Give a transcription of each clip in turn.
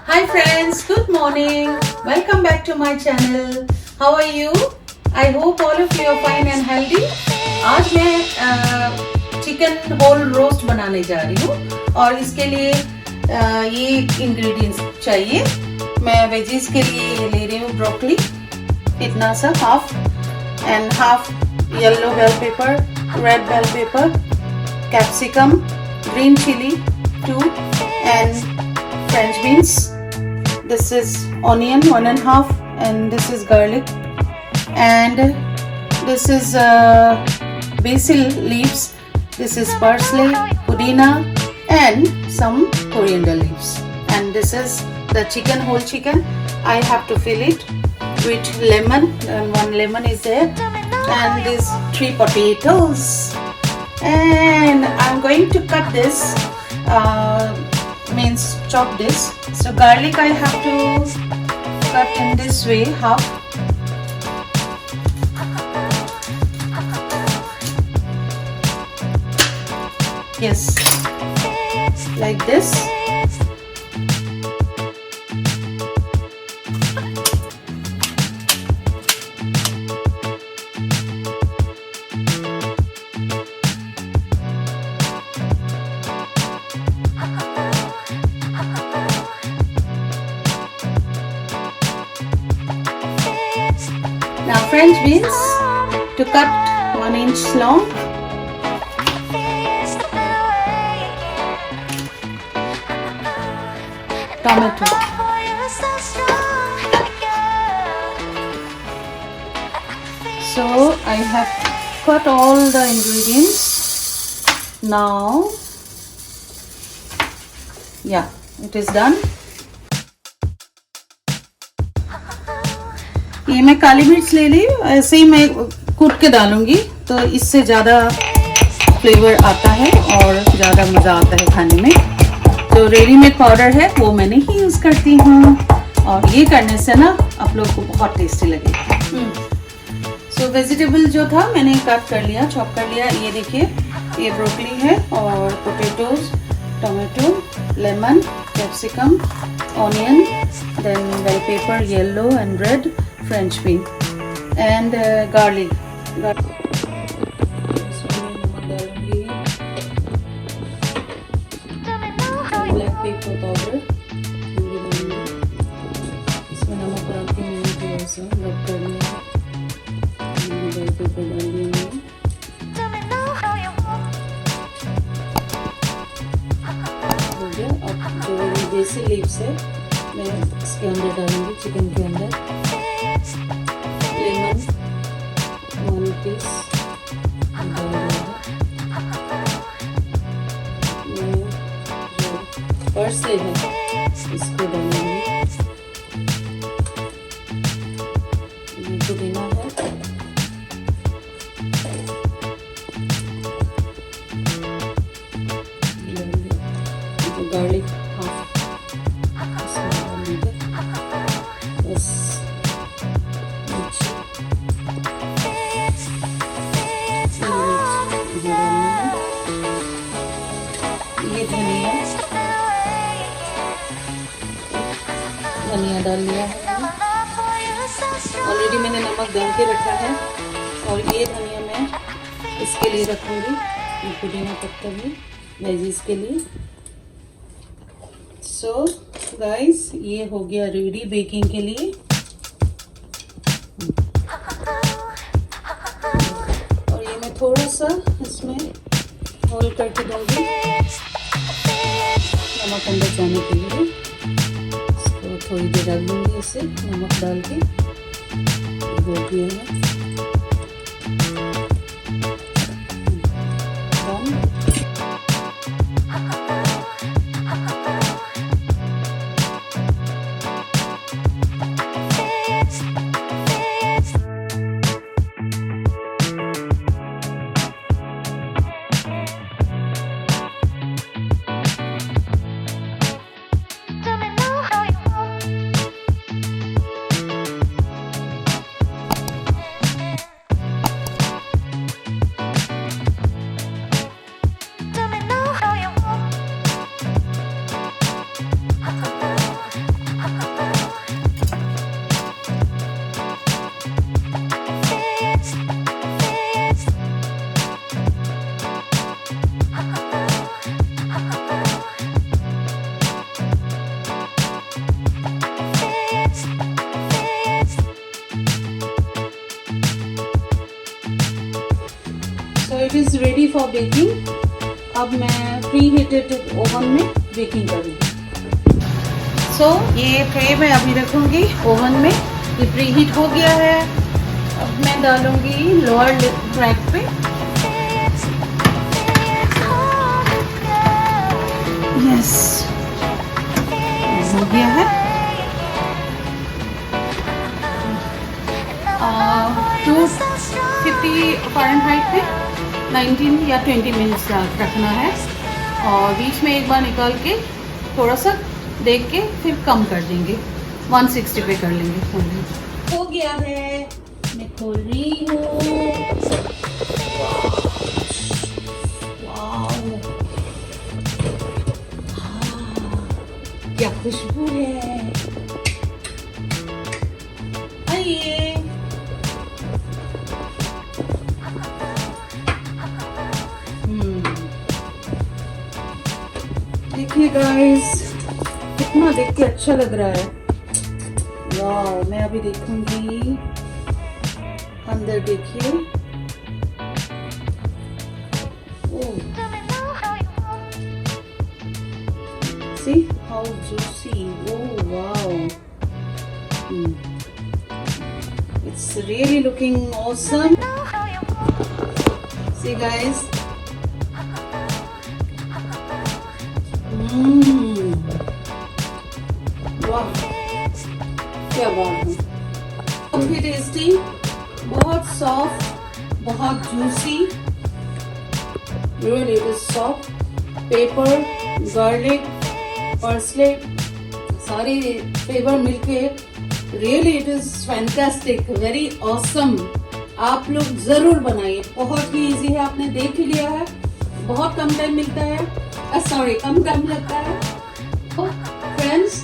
Hi friends, good morning. Welcome back to my channel. How are you? I hope all of you are fine and healthy. आज मैं chicken whole roast बनाने जा रही हूँ और इसके लिए ये इंग्रेडिएंट्स चाहिए। मैं वेजीज के लिए ये ले रही हूँ ब्रोकली, इतना सा half and half yellow bell pepper, red bell pepper, capsicum, green chilli 2 and French beans. This is onion 1.5 and this is garlic and this is basil leaves. This is parsley, pudina and some coriander leaves. And this is the chicken, whole chicken. I have to fill it with lemon, and 1 lemon is there, and these 3 potatoes. And I'm going to cut this. Means chop this. So garlic I have to cut in this way, half. Yes, like this. Now French beans to cut 1 inch long. Tomato. So I have cut all the ingredients. Now, yeah, it is done. ये मैं काली मिर्च ले ली, ऐसे ही मैं कूट के डालूंगी तो इससे ज़्यादा फ्लेवर आता है और ज़्यादा मज़ा आता है खाने में। जो रेडीमेड पाउडर है वो मैं नहीं यूज़ करती हूँ और ये करने से ना आप लोग को बहुत टेस्टी लगेगा। सो वेजिटेबल जो था मैंने कट कर लिया, चॉप कर लिया। ये देखिए, ये ब्रोकली है और potatoes, tomato, lemon, capsicum, onion, then bell pepper yellow and red, French bean and garlic. Black pepper powder. इसमें नमक डाल के मैंने थोड़ा सा रब कर लिया। बेल पेपर डाल दिया। हो गया। अब जो ये बेसिल लीव्स है मैं इसके अंदर डालूंगी, चिकन के अंदर। लेमन 1 पीस पर्सले है इसको डालूंगी। ये पुदीना है, गार्लिक हाफ इसमें डाल दीजिए बस। ये धनिया डाल लिया है, ऑलरेडी मैंने नमक डाल के रखा है। और ये धनिया मैं इसके लिए रखूँगी, पुदीना पत्ता भी वेजीज के लिए। सो गाइस, ये हो गया रेडी बेकिंग के लिए। और ये मैं थोड़ा सा इसमें होल करके दूँगी नमक अंदर जाने के लिए। इसको थोड़ी देर रख दूँगी, इसे नमक डाल के हो गया है। For baking. अब मैं प्री हीटेड ओवन में बेकिंग करूँगी। सो ये ट्रे मैं अभी रखूँगी ओवन में। ये प्री हीट हो गया है। अब मैं डालूँगी लोअर ट्रैक पे। यस, हो गया है। 250 फ़ारेनहाइट पे 19 या 20 मिनट्स रखना है। और बीच में एक बार निकाल के थोड़ा सा देख के फिर कम कर देंगे, 160 पे कर लेंगे। हो गया है, मैं खोल रही हूँ। क्या खुशबू है। आइए, देखिए गाइस, कितना देख के अच्छा लग रहा है। वाह, मैं अभी देखूंगी अंदर। देखिए, see how juicy. Oh wow. It's really looking awesome. See guys. वाह, क्या बात है। काफी टेस्टी, बहुत सॉफ्ट, बहुत juicy. Really it is soft. Paper, garlic, parsley, सारे फ्लेवर मिलके really it is fantastic, very awesome. आप लोग जरूर बनाइए, बहुत ही इजी है। आपने देख ही लिया है, बहुत कम टाइम मिलता है, सॉरी कम टाइम लगता है। तो फ्रेंड्स,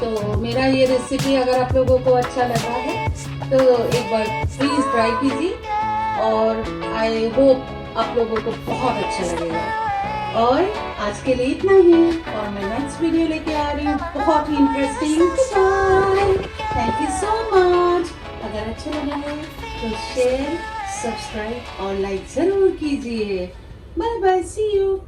तो मेरा ये रेसिपी अगर आप लोगों को अच्छा लगा है तो एक बार प्लीज ट्राई कीजिए। और आई होप आप लोगों को बहुत अच्छा लगेगा। और आज के लिए इतना ही, और मैं नेक्स्ट वीडियो लेके आ रही हूँ बहुत ही interesting. Thank you so much. अगर अच्छा लगा है तो शेयर, सब्सक्राइब और लाइक जरूर कीजिए। Bye bye, see you.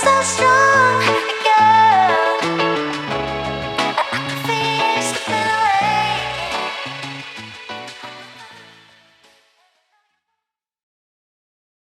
so strong.